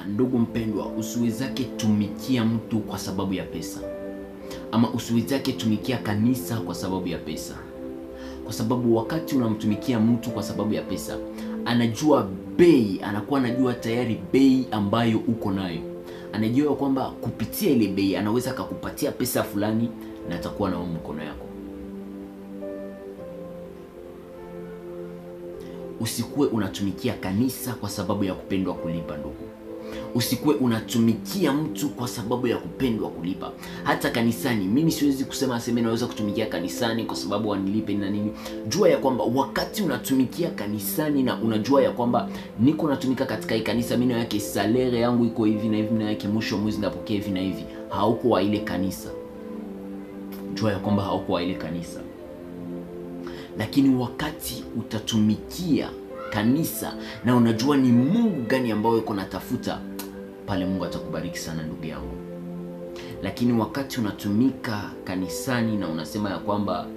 ndugu mpendwa, usiwezake tumikia mtu kwa sababu ya pesa, ama usiwezake tumikia kanisa kwa sababu ya pesa. Kwa sababu wakati unamtumikia mtu kwa sababu ya pesa, anajua bei, anakuwa anajua tayari bei ambayo uko nayo. Anajua kwamba kupitia ile bei anaweza kukupatia pesa fulani na atakuwa na mkono yako. Usikuwe unatumikia kanisa kwa sababu ya kupendwa kulipa ndugu. Usikuwe unatumikia mtu kwa sababu ya kupendwa kulipa. Hata kanisani, mimi siwezi kusema naweza kutumikia kanisani kwa sababu wanilipe na nini. Jua ya kwamba wakati unatumikia kanisani na unajua ya kwamba niko natumika katika hii kanisa, mimi na yake salary yangu iko hivi na hivi, na yake mwisho mwezi napokea hivi na hivi, hauko wa ile kanisa. Jua ya kwamba hauko wa ile kanisa. Lakini wakati utatumikia kanisa na unajua ni Mungu gani ambao yuko natafuta, pale Mungu atakubariki sana ndugu yangu. Lakini wakati unatumika kanisani na unasema ya kwamba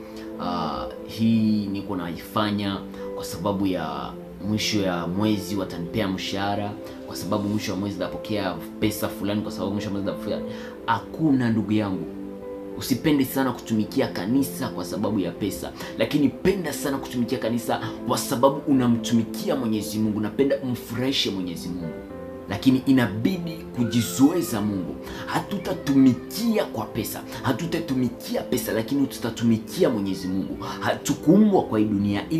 hii niko naifanya kwa sababu ya mwisho ya mwezi watanipea mshahara, kwa sababu mwisho wa mwezi napokea pesa fulani, kwa sababu mwisho wa mwezi napokea, hakuna ndugu yangu. Usipende sana kutumikia kanisa kwa sababu ya pesa, lakini penda sana kutumikia kanisa kwa sababu unamtumikia Mwenyezi Mungu, napenda umfurahishe Mwenyezi Mungu. Lakini inabidi kujizoeza Mungu. Hatutatumikia kwa pesa, hatutatumikia pesa, lakini tutatumikia Mwenyezi Mungu. Hatukuumbwa kwa hii dunia